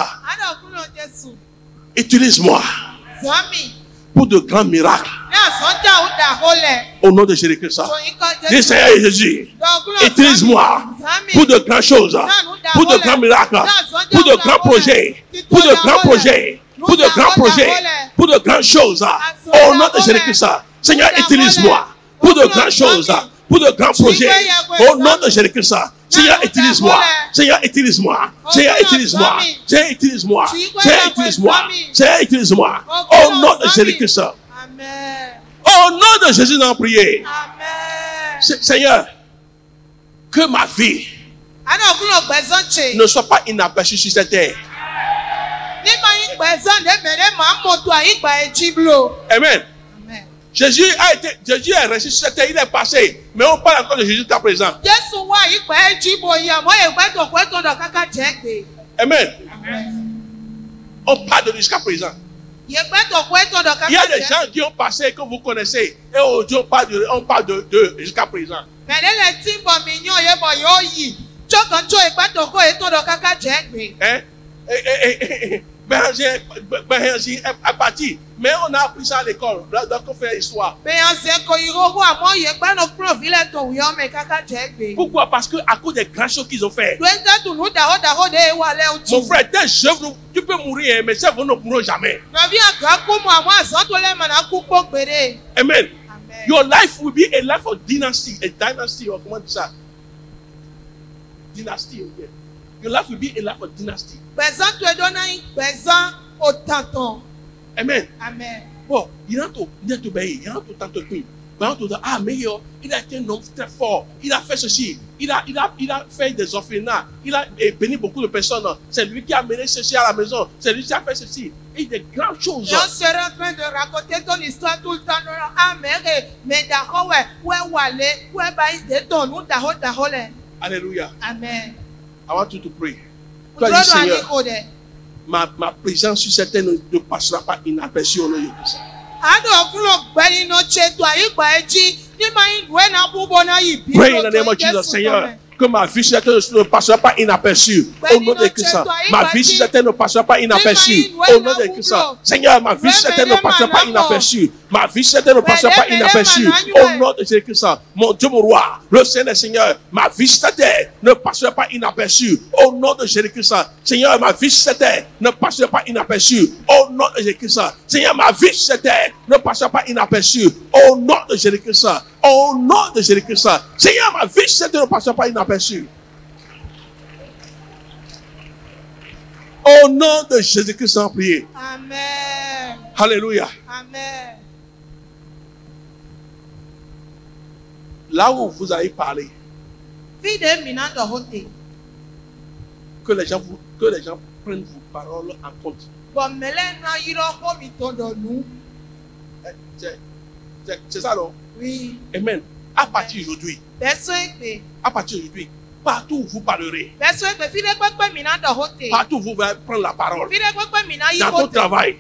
utilise-moi pour de grands miracles. Au nom de Jésus-Christ. Dis Seigneur Jésus, utilise-moi pour de grandes choses, pour de grands miracles, pour de grands projets, pour de grands projets, pour de grands projets, pour de grandes choses. Au nom de Jésus-Christ. Seigneur, utilise-moi pour de grandes choses, pour de grands projets. Au nom de Jésus-Christ. Seigneur, utilise-moi. Seigneur, utilise-moi. Seigneur, utilise-moi. Seigneur, utilise-moi. Seigneur, utilise-moi. Seigneur, utilise-moi. Au nom de Jésus-Christ. Au nom de Jésus, nous avons prié. Seigneur, que ma vie ne soit pas inaperçue sur cette terre. Amen. Jésus est resté sur cette terre, il est passé. Mais on parle encore de Jésus jusqu'à présent. Amen. On parle de lui jusqu'à présent. Il y a des gens qui ont passé que vous connaissez. Et aujourd'hui, on parle de jusqu'à présent. Est parti. Mais on a appris ça à l'école. Donc on fait l'histoire. Pourquoi? Parce que à cause des grandes choses qu'ils ont fait. Mon frère, t'es jeune, tu peux mourir, mais ces vont ne mourront jamais. Amen. Your life will be a life of dynasty. A dynasty, or comment ça? Dynasty, okay. Your life will be a life of dynasty. Amen. Amen. Bon, il a tout obéi, il a tout tant de trucs. Ah, mais il a été un homme très fort. Il a fait ceci. Il a fait des orphelinats. Il a béni beaucoup de personnes. C'est lui qui a mené ceci à la maison. C'est lui qui a fait ceci. Et des grandes choses. Je serai en train de raconter ton histoire tout le temps. Alléluia. Amen. I want you to pray. Toi, dis Seigneur, ma présence sur cette terre ne passera pas inaperçue au nom de Jésus. Pray in the name of Jesus, Seigneur. Que ma vie sur cette terre ne passera pas inaperçue au nom de Christ. Ma vie sur cette terre ne passera pas inaperçue au nom de Christ. Seigneur, ma vie sur cette terre ne passera pas inaperçue. Ma vie sur cette terre ne passera pas inaperçue au nom de Jésus-Christ. Mon Dieu, mon roi, le Seigneur, Seigneur, ma vie sur cette terre ne passera pas inaperçue au nom de Jésus-Christ. Seigneur, ma vie sur cette terre ne passera pas inaperçue au nom de Jésus-Christ. Seigneur, ma vie sur cette terre ne passera pas inaperçue au nom de Jésus-Christ. Au nom de Jésus-Christ. Seigneur, ma vie sur cette terre ne passera pas inaperçue. Au nom de Jésus-Christ, en prier. Amen. Alléluia. Amen. Là où vous avez parlé, que les gens prennent vos paroles en compte. C'est ça, non? Oui. Amen. À partir d'aujourd'hui, partout où vous parlerez, partout où vous allez prendre la parole, dans ton travail,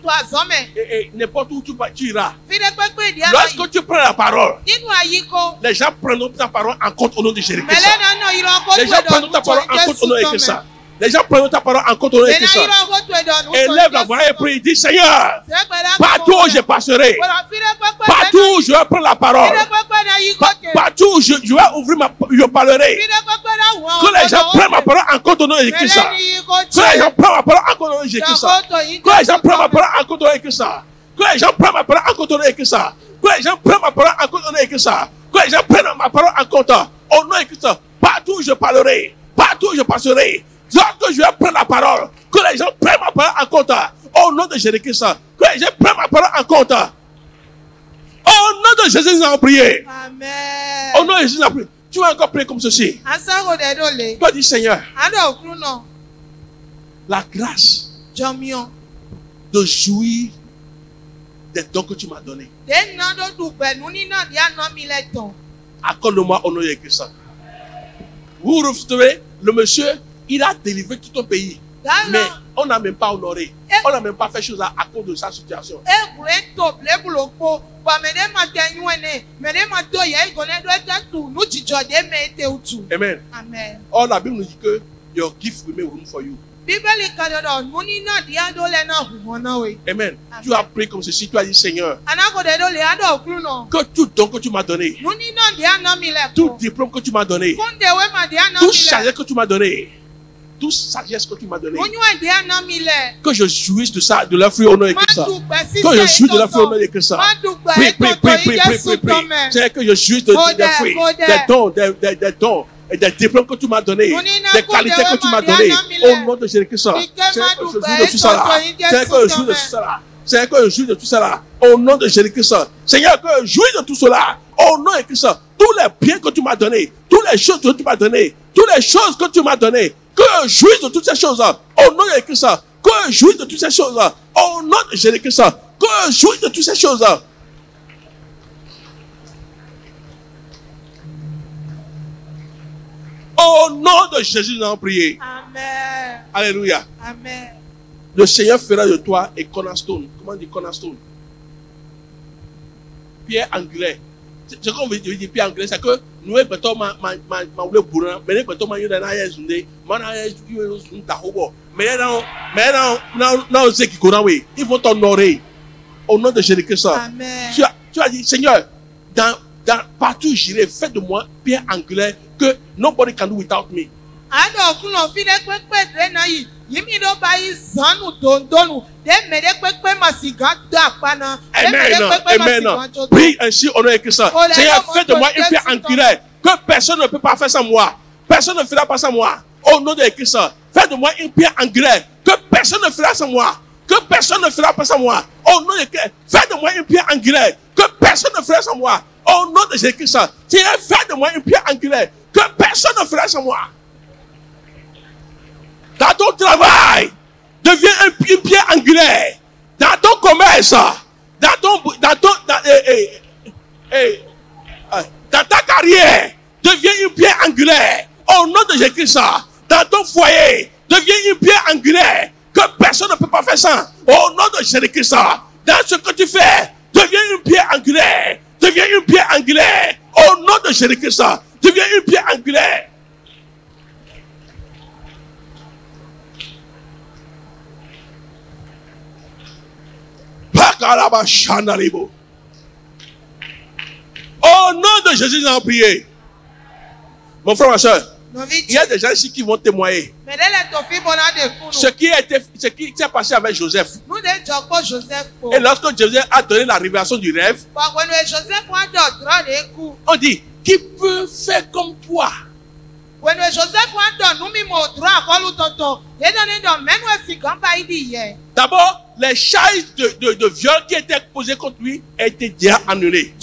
et n'importe où tu iras, lorsque tu prends la parole, les gens prennent ta parole en compte au nom de Jésus-Christ. Les gens prennent ta parole en compte au nom de Jésus-Christ. Les gens prennent ta parole en compte au nom de Jésus-Christ. Élève la voix et prie, dis Seigneur, partout où je passerai, partout où je vais prendre la parole, partout où je vais ouvrir je parlerai, que les gens prennent ma parole en compte au nom de Jésus-Christ. Que les gens prennent ma parole en compte au nom de Jésus-Christ. Que les gens prennent ma parole en compte au nom de Jésus-Christ. Que les gens prennent ma parole en compte au nom de Jésus-Christ. Que les gens prennent ma parole en compte au nom de Jésus-Christ. Que les gens prennent ma parole en compte au nom de Jésus-Christ. Partout où je parlerai, partout où je passerai, lorsque je vais prendre la parole, que les gens prennent ma parole en compte au nom de Jésus-Christ. Que les gens prennent ma parole en compte. Au nom de Jésus, nous avons prié. Amen. Au nom de Jésus, nous avons prié. Tu vas encore prier comme ceci. Toi, dis Seigneur, la grâce de jouir des dons que tu m'as donnés. Dé nan do du benu ni nan dia nan mi le ton. Accorde-moi au nom de Christ. Vous retrouvez, le monsieur, il a délivré tout ton pays. Mais on n'a même pas honoré. On n'a même pas fait chose à cause de sa situation. E gure to ble buloko. Ba me de ma te nyuene. Me de ma to ye gone do ta tu nu jijo de me te utu. Amen. Amen. Or la Bible nous dit que your gift will make room for you. Bíbélì kan dodo nuni na dia do le na hu na we. Amen. Tu as prié comme ceci, tu as dit Seigneur, Anako de do le ado kru no. que tout don que tu m'as donné, Nuni na dia na mi le. tout diplôme que tu m'as donné, Kunde we ma dia na mi toute le. sagesse que tu m'as donné, toute sagesse que tu m'as donné, Munyu e dia na mi le. que je jouisse de ça, de leur fruit au nom de Christ. Madu ba si Que je jouisse de leur fruit au nom de Christ. Madu ba Prie, e prie, to prie, to prie, i prie, Jesu prie, to prie. me. C'est que je jouisse des fruits, des dons et des diplômes que tu m'as donné, des qualités que tu m'as donné. Au nom de Jésus-Christ. C'est que je jouis de tout ça là. C'est que je jouis de tout ça là. C'est que je jouis de tout ça là. Au nom de Jésus-Christ. Seigneur, que je jouis de tout cela. Au nom de Christ. Tous les biens que tu m'as donnés, toutes les choses que tu m'as données, toutes les choses que tu m'as données, que je jouisse de toutes ces choses là. Au nom de Christ. Que je jouisse de toutes ces choses là. Au nom de Jésus-Christ. Que je jouisse de toutes ces choses là. Au nom de Jésus, nous avons prié. Amen. Alléluia. Amen. Le Seigneur fera de toi un cornerstone. Comment on dit cornerstone? Pierre angulaire. C'est comme on dit pierre angulaire, c'est que nous avons besoin de bourrin, mais nous avons besoin de ils vont t'honorer. Au nom de Jésus-Christ. Amen. Tu as dit, Seigneur, partout où j'irai, fais de moi pierre angulaire que nobody can do without me. Ado kuno fi de pepe dre na yi. Yimi do ba yi zanu dondonu. De me de pepe masiga do apana. Amen. Prie ainsi au nom de Christ. Seigneur, fais de moi une pierre angulaire que personne ne peut pas faire sans moi. Personne ne fera pas sans moi. Au nom de Christ. Fais de moi une pierre angulaire que personne ne fera sans moi. Que personne ne fera pas sans moi. Au nom de Christ. Fais de moi une pierre angulaire que personne ne fera sans moi. Au nom de Jésus-Christ. Seigneur, fais de moi une pierre angulaire que personne ne fera sans moi. Dans ton travail, deviens une pierre angulaire. Dans ton commerce, dans ta carrière, deviens une pierre angulaire. Au nom de Jésus-Christ, dans ton foyer, deviens une pierre angulaire que personne ne peut pas faire ça. Au nom de Jésus-Christ, dans ce que tu fais, deviens une pierre angulaire. Deviens une pierre angulaire. Au nom de Jésus-Christ, deviens une pierre angulaire. Au nom de Jésus, nous avons prié. Mon frère, ma soeur, il y a des gens ici qui vont témoigner. Ce qui s'est passé avec Joseph. Et lorsque Joseph a donné la révélation du rêve, on dit, qui peut faire comme toi? D'abord, les charges de viol qui étaient posées contre lui étaient déjà annulées.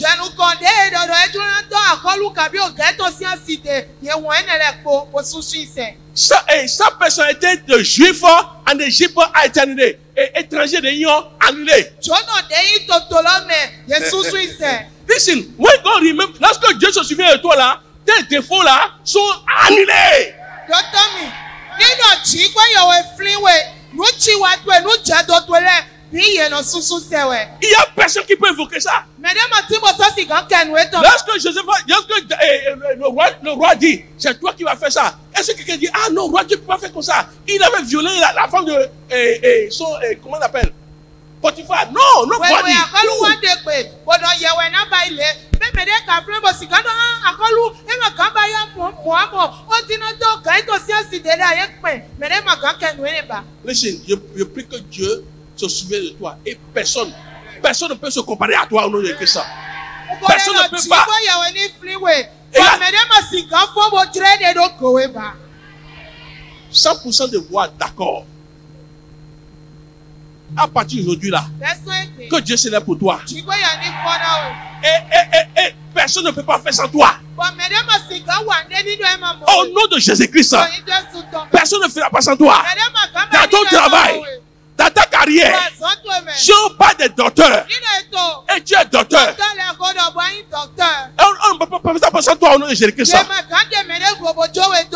Sa personnalité de juif en Égypte a été annulée. Et étranger de l'Union annulé. Listen, when God remember, lorsque Dieu se souvient de toi là, tes défauts là sont annulés. Il y a personne qui peut évoquer ça. Lorsque le roi dit, c'est toi qui vas faire ça. Est-ce que quelqu'un dit, ah non, roi, tu ne peux pas faire comme ça. Il avait violé la femme de comment on appelle? Potiphar. Non, non, pas dit. Listen, je prie que Dieu se souvienne de toi. Et personne ne peut se comparer à toi au nom de Christ. Personne ne peut pas. Et là, 100% de voix d'accord. À partir d'aujourd'hui là, que Dieu se lève pour toi. Et personne ne peut pas faire sans toi. Au nom de Jésus-Christ, personne ne fera pas sans toi. Dans ton travail, dans ta carrière, si on parle des docteurs, et tu es docteur, on ne peut pas faire ça pour ça, toi, au nom de Jésus-Christ.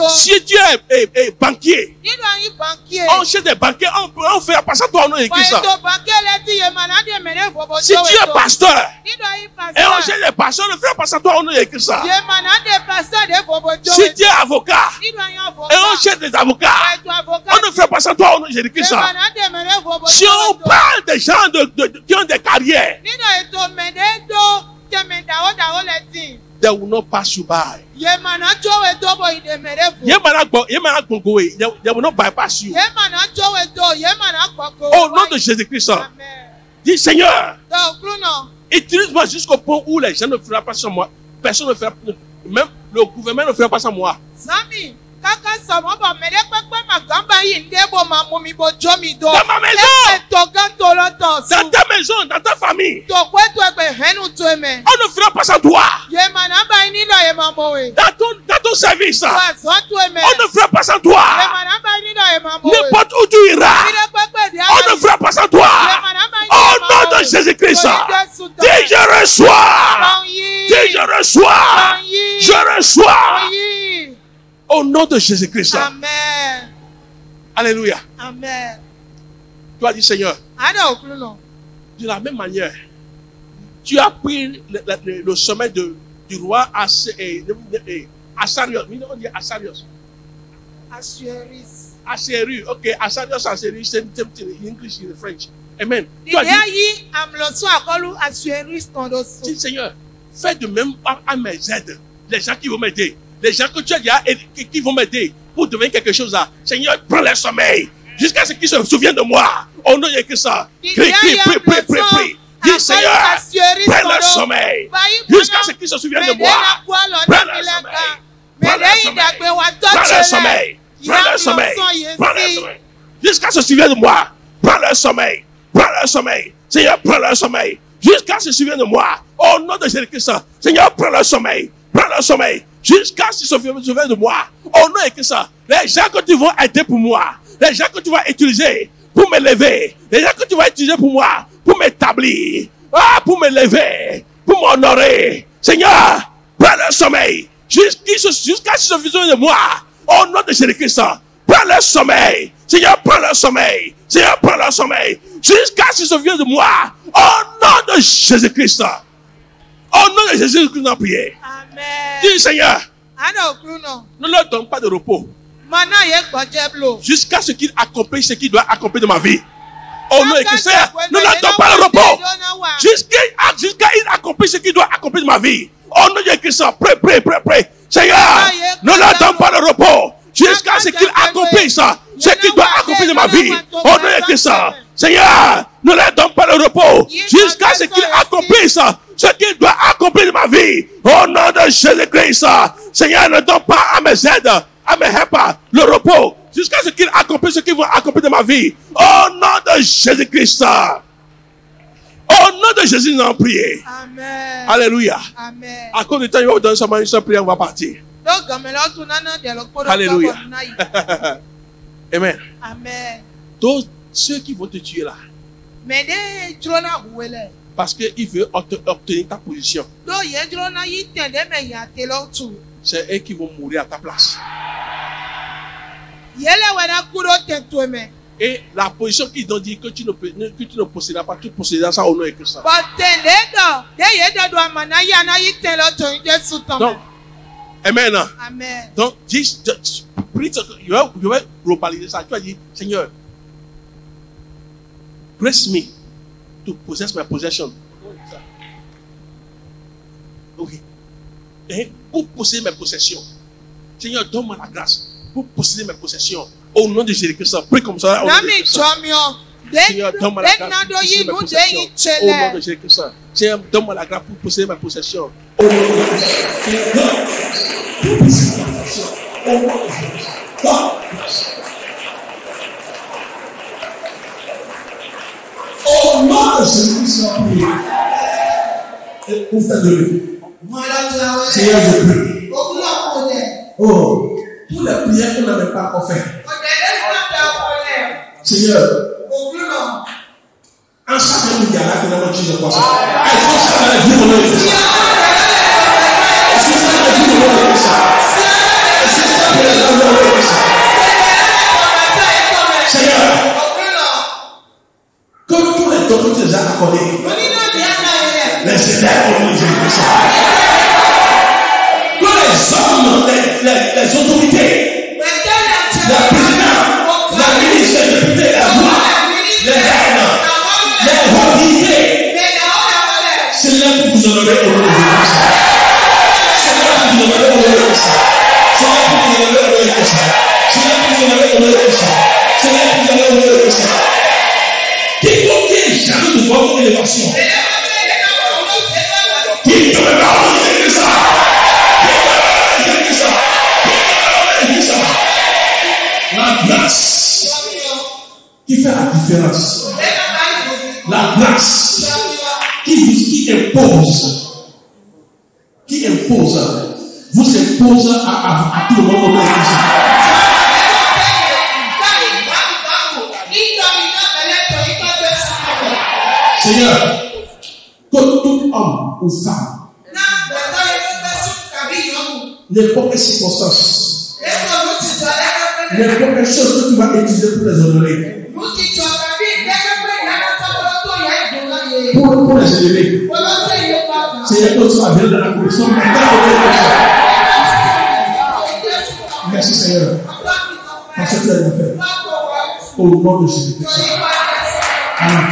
Si tu es banquier, on cherche des banquiers, on fait passer toi au nom de Jésus-Christ. Si tu es pasteur, et on cherche des pasteurs, on fait passer toi au nom de Jésus-Christ. Si tu es avocat, et on cherche des avocats, on ne fait passer toi au nom de Jésus-Christ. Si on parle des gens qui ont des carrières, they will not pass you by. They will not bypass you. Au nom de Jésus-Christ, dis Seigneur, utilise-moi jusqu'au point où les gens ne feront pas sans moi. Personne ne fera, même le gouvernement ne fera pas sans moi. Dans ma maison, dans ta maison, dans ta famille, on ne fera pas sans toi. Dans ton service, on ne fera pas sans toi. N'importe où tu iras, on ne fera pas sans toi. Au nom de Jésus-Christ, dis je reçois, dis je reçois, je reçois. Au nom de Jésus-Christ. Amen. Alléluia. Amen. Tu as dit Seigneur, de la même manière, tu as pris le sommet du roi Asarius. On dit Asarius. Assyrius. Ok, Asarius, Assyrius, same thing in English, in French. Amen. Tu as dit, Seigneur, fais de même à mes aides, les gens qui vont m'aider. Les gens que tu as déjà qui vont m'aider pour devenir quelque chose là. Seigneur, prends le sommeil jusqu'à ce qu'ils se souviennent de moi. On ne dit que ça. Crie, prie. Dis Seigneur, prends le sommeil jusqu'à ce qu'ils se souviennent de moi. Prends le sommeil. Prends le sommeil. Prends le sommeil. Prends le sommeil. Prends le sommeil. Jusqu'à ce qu'ils se souviennent de moi. Prends le sommeil. Prends le sommeil. Seigneur, prends le sommeil jusqu'à ce qu'ils se souviennent de moi. Au nom de Jésus-Christ. Seigneur, prends le sommeil. Prends le sommeil. Jusqu'à ce qu'ils se souviennent de moi. Au nom de Christ, les gens que tu vas aider pour moi, les gens que tu vas utiliser pour me lever, les gens que tu vas utiliser pour moi, pour m'établir, pour me lever, pour m'honorer. Seigneur, prends le sommeil. Jusqu'à ce qu'ils se souviennent de moi. Au nom de Jésus-Christ, prends le sommeil. Seigneur, prends le sommeil. Seigneur, prends le sommeil. Jusqu'à ce qu'ils se souviennent de moi. Au nom de Jésus-Christ. Au nom de Jésus-Christ, nous avons prié. Amen. Dis Seigneur, ne leur donne pas de repos jusqu'à ce qu'ils accomplissent ce qu'ils doivent accomplir de ma vie. Au nom de Christ, ne leur donne pas de repos jusqu'à qu'ils accomplissent ce qu'ils doivent accomplir de ma vie. Au nom de Christ, prie. Seigneur, ne leur donne pas de repos jusqu'à ce qu'ils accomplissent ce qu'ils doivent accomplir de ma vie. Au nom de Christ, Seigneur, ne leur donne pas de repos jusqu'à ce qu'ils accomplissent ce qu'il doit accomplir de ma vie. Au nom de Jésus-Christ, Seigneur, ne donne pas à mes aides, à mes helpers, le repos, jusqu'à ce qu'ils accomplissent ce qu'ils vont accomplir de ma vie. Au nom de Jésus-Christ. Au nom de Jésus, nous avons prié. Amen. Alléluia. Amen. À cause du temps, je vais vous donner seulement une seule prière, on va partir. Alléluia. Amen. Amen. Tous ceux qui vont te tuer là, parce qu'ils veulent obtenir ta position, c'est eux qui vont mourir à ta place. Et la position qu'ils ont dit que tu ne posséderas pas, tu posséderas ça au nom de Christ. Donc, amen. Amen. Donc, je vais globaliser ça. Tu as dit, Seigneur, bless me to possess my possession. Oui. Et pour posséder mes possessions, Seigneur, donne-moi la grâce pour posséder mes possessions. Au nom de Jésus-Christ, prie comme ça. Au nom de Jésus-Christ. Seigneur, donne-moi la grâce pour posséder mes possessions. Au nom de Jésus-Christ. Seigneur, donne-moi la grâce pour posséder mes possessions. Au nom de Jésus-Christ. Pour posséder mes possessions. Au nom de Jésus-Christ. Au nom de Jésus-Christ, et pour faire de lui. Seigneur, je prie. Oh, toutes les prières qu'on n'avait pas encore faites. Seigneur, En chaque minute, il y a là, finalement, tu sais quoi ça. Elle faut ça dans la vie, on a fait ça. Est-ce que ça dans la vie, on a fait ça? Est-ce que ça dans la vie, on a fait ça? Seigneur, comme tous les dons que tu les as accordés, les élèves ont dit ça. Que les hommes, les autorités, la présidente, la ministre, les députés, la loi, les reines, les royautés, c'est là que vous honorez au nom de Jésus. C'est là que vous honorez au nom de Jésus. C'est là que vous honorez au nom de Jésus. C'est là que vous honorez au nom de Jésus. C'est là que vous honorez au nom de Jésus. Quiconque est jaloux de votre élévation, qui ne veut pas rejeter ça, la grâce qui fait la différence, la grâce qui impose, vous impose à tout le monde. Seigneur, que tout homme ou femme, n'importe quelle circonstance, n'importe quelle chose que tu vas utiliser pour les honorer, pour les élever, Seigneur, que tu vas venir dans la commission. Merci Seigneur, parce que tu as fait. Au nom de Jésus. Amen.